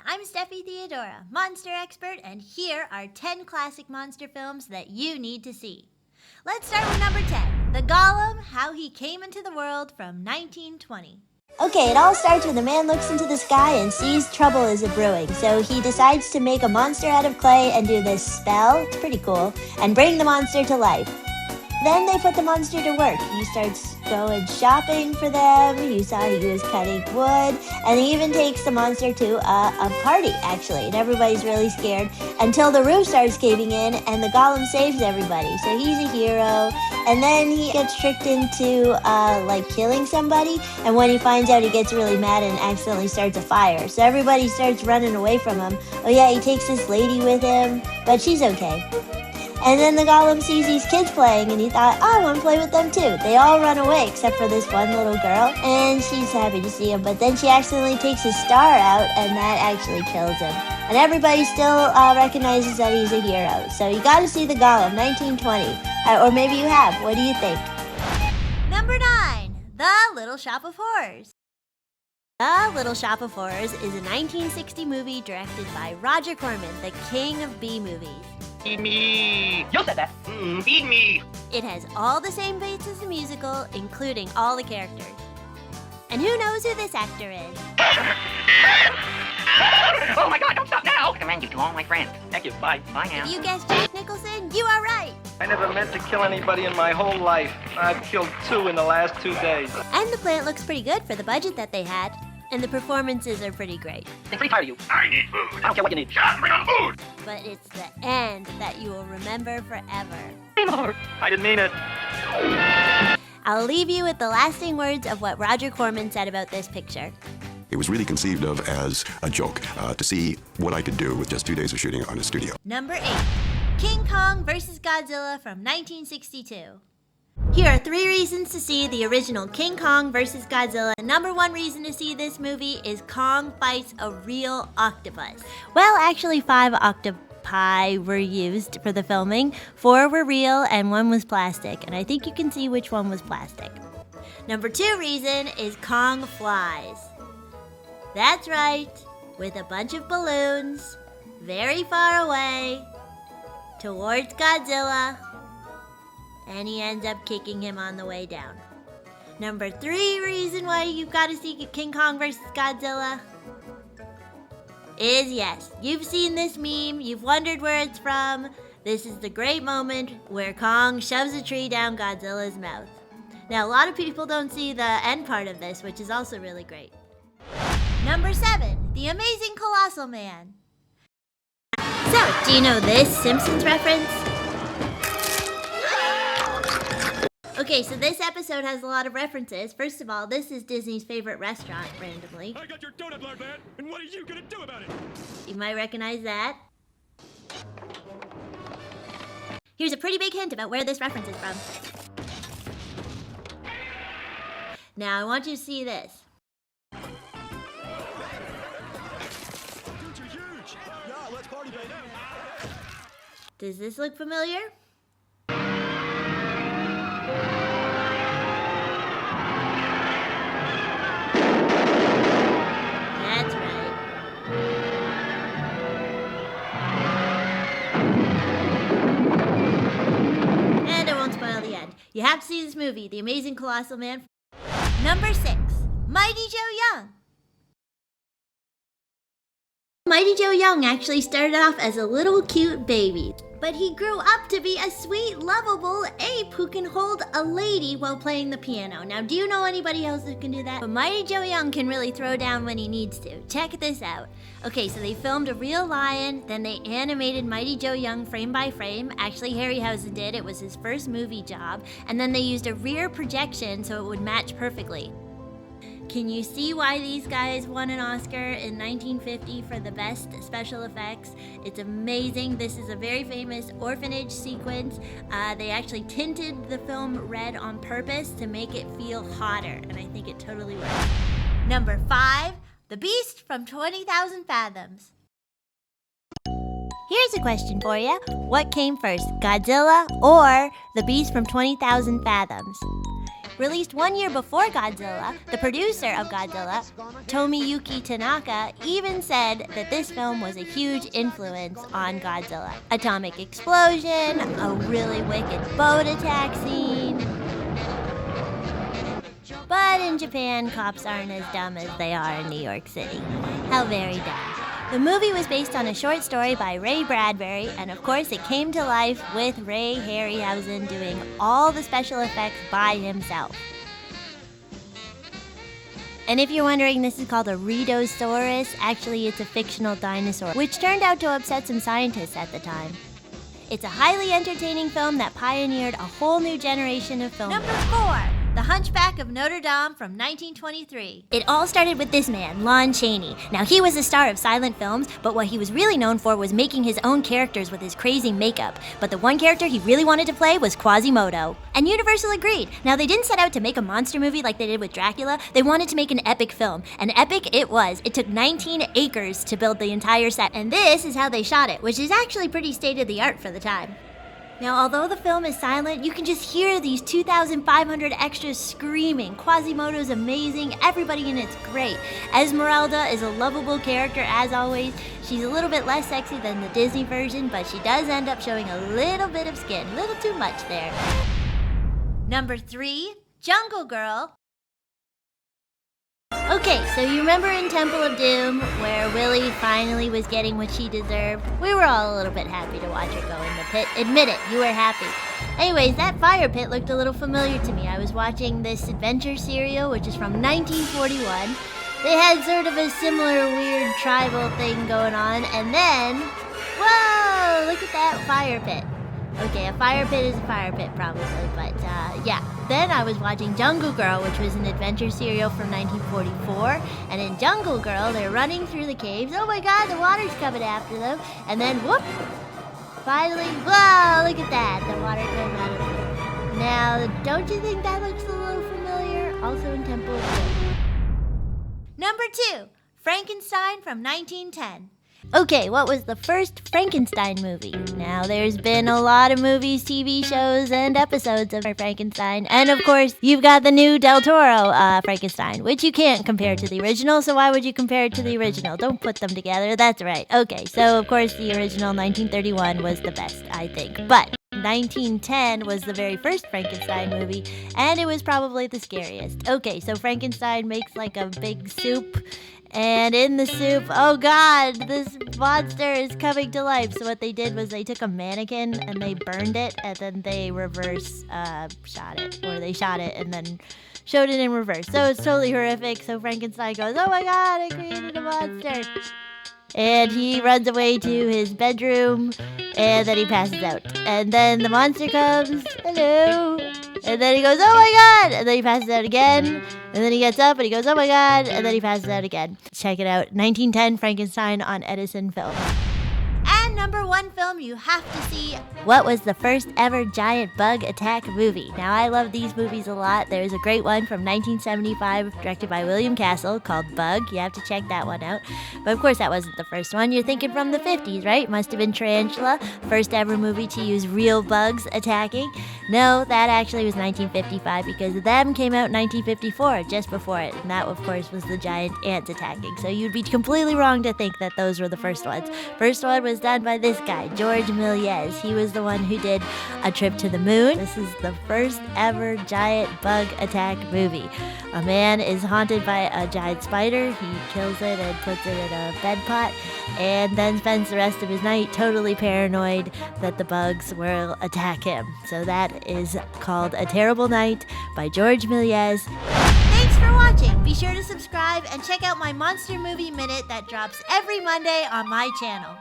I'm Steffi Theodora, monster expert, and here are 10 classic monster films that you need to see. Let's start with number 10, The Golem, How He Came into the World from 1920. Okay, it all starts when a man looks into the sky and sees trouble is a-brewing. So he decides to make a monster out of clay and do this spell, it's pretty cool, and bring the monster to life. Then they put the monster to work. He starts going shopping for them. You saw he was cutting wood. And he even takes the monster to a party, actually. And everybody's really scared until the roof starts caving in and the golem saves everybody. So he's a hero. And then he gets tricked into, killing somebody. And when he finds out, he gets really mad and accidentally starts a fire. So everybody starts running away from him. Oh yeah, he takes this lady with him, but she's okay. And then the golem sees these kids playing and he thought, oh, I want to play with them too. They all run away except for this one little girl and she's happy to see him. But then she accidentally takes his star out and that actually kills him. And everybody still recognizes that he's a hero. So you got to see The Golem, 1920. Or maybe you have. What do you think? Number 9, The Little Shop of Horrors. The Little Shop of Horrors is a 1960 movie directed by Roger Corman, the king of B-movies. Feed me! You said that! Feed me! It has all the same beats as the musical, including all the characters. And who knows who this actor is? Oh my god, don't stop now! I commend you to all my friends. Thank you, bye. Bye now. If you guessed Jack Nicholson, you are right! I never meant to kill anybody in my whole life. I've killed 2 in the last 2 days. And the plant looks pretty good for the budget that they had. And the performances are pretty great. I'm pretty tired of you. I need food. I don't care what you need. Just bring on food! But it's the end that you will remember forever. I didn't mean it. I'll leave you with the lasting words of what Roger Corman said about this picture. It was really conceived of as a joke, to see what I could do with just 2 days of shooting on a studio. Number 8, King Kong vs. Godzilla from 1962. Here are 3 reasons to see the original King Kong vs. Godzilla. The number 1 reason to see this movie is Kong fights a real octopus. Well, actually 5 octopi were used for the filming. 4 were real and 1 was plastic. And I think you can see which one was plastic. Number 2 reason is Kong flies. That's right, with a bunch of balloons, very far away, towards Godzilla. And he ends up kicking him on the way down. Number 3 reason why you've got to see King Kong vs. Godzilla is, yes, you've seen this meme, you've wondered where it's from. This is the great moment where Kong shoves a tree down Godzilla's mouth. Now, a lot of people don't see the end part of this, which is also really great. Number 7, The Amazing Colossal Man. So, do you know this Simpsons reference? Okay, so this episode has a lot of references. First of all, this is Disney's favorite restaurant, randomly. I got your donut, Lard Man, and what are you gonna do about it? You might recognize that. Here's a pretty big hint about where this reference is from. Now, I want you to see this. Dudes are huge! Yeah, let's party, baby! Does this look familiar? That's right. And I won't spoil the end. You have to see this movie, The Amazing Colossal Man. Number 6, Mighty Joe Young. Mighty Joe Young actually started off as a little cute baby, but he grew up to be a sweet, lovable ape who can hold a lady while playing the piano. Now, do you know anybody else that can do that? But Mighty Joe Young can really throw down when he needs to. Check this out. Okay, so they filmed a real lion, then they animated Mighty Joe Young frame by frame. Actually, Harryhausen did. It was his first movie job. And then they used a rear projection so it would match perfectly. Can you see why these guys won an Oscar in 1950 for the best special effects? It's amazing. This is a very famous orphanage sequence. They actually tinted the film red on purpose to make it feel hotter, and I think it totally worked. Number 5, The Beast from 20,000 Fathoms. Here's a question for you. What came first, Godzilla or The Beast from 20,000 Fathoms? Released 1 year before Godzilla, the producer of Godzilla, Tomiyuki Tanaka, even said that this film was a huge influence on Godzilla. Atomic explosion, a really wicked boat attack scene. But in Japan, cops aren't as dumb as they are in New York City. How very dumb. The movie was based on a short story by Ray Bradbury, and of course it came to life with Ray Harryhausen doing all the special effects by himself. And if you're wondering, this is called a Rhedosaurus. Actually, it's a fictional dinosaur, which turned out to upset some scientists at the time. It's a highly entertaining film that pioneered a whole new generation of filmmakers. Number 4. The Hunchback of Notre Dame from 1923. It all started with this man, Lon Chaney. Now, he was a star of silent films, but what he was really known for was making his own characters with his crazy makeup. But the one character he really wanted to play was Quasimodo. And Universal agreed. Now, they didn't set out to make a monster movie like they did with Dracula. They wanted to make an epic film. An epic it was. It took 19 acres to build the entire set. And this is how they shot it, which is actually pretty state-of-the-art for the time. Now, although the film is silent, you can just hear these 2,500 extras screaming. Quasimodo's amazing, everybody in it's great. Esmeralda is a lovable character as always. She's a little bit less sexy than the Disney version, but she does end up showing a little bit of skin, a little too much there. Number 3, Jungle Girl. Okay, so you remember in Temple of Doom, where Willie finally was getting what she deserved? We were all a little bit happy to watch her go in the pit. Admit it, you were happy. Anyways, that fire pit looked a little familiar to me. I was watching this adventure serial, which is from 1941. They had sort of a similar weird tribal thing going on, and then, whoa, look at that fire pit. Okay, a fire pit is a fire pit probably, but yeah. Then I was watching Jungle Girl, which was an adventure serial from 1944. And in Jungle Girl, they're running through the caves. Oh my god, the water's coming after them. And then, whoop, finally, whoa, look at that. The water comes out of there. Now, don't you think that looks a little familiar? Also in Temple of Doom. Number 2, Frankenstein from 1910. Okay, what was the first Frankenstein movie? Now, there's been a lot of movies, TV shows, and episodes of Frankenstein. And of course, you've got the new Del Toro Frankenstein, which you can't compare to the original, so why would you compare it to the original? Don't put them together, that's right. Okay, so of course, the original 1931 was the best, I think. But 1910 was the very first Frankenstein movie, and it was probably the scariest. Okay, so Frankenstein makes like a big soup, and in the soup, oh god, this monster is coming to life. So what they did was they took a mannequin and they burned it, and then they reverse shot it. Or they shot it and then showed it in reverse. So it's totally horrific. So Frankenstein goes, oh my god, I created a monster. And he runs away to his bedroom, and then he passes out. And then the monster comes, hello. And then he goes, oh my god! And then he passes out again. And then he gets up and he goes, oh my god! And then he passes out again. Check it out. 1910 Frankenstein on Edison Film. And number 1 film you have to see. What was the first ever giant bug attack movie? Now, I love these movies a lot. There's a great one from 1975 directed by William Castle called Bug. You have to check that one out. But of course, that wasn't the first one. You're thinking from the 50s, right? Must have been Tarantula, first ever movie to use real bugs attacking. No, that actually was 1955 because them came out in 1954, just before it. And that, of course, was the giant ants attacking. So you'd be completely wrong to think that those were the first ones. First one was done by this guy, George Méliès. He was the one who did A Trip to the Moon. This is the first ever giant bug attack movie. A man is haunted by a giant spider. He kills it and puts it in a bed pot, and then spends the rest of his night totally paranoid that the bugs will attack him. So that is called A Terrible Night by George Méliès. Thanks for watching. Be sure to subscribe and check out my Monster Movie Minute that drops every Monday on my channel.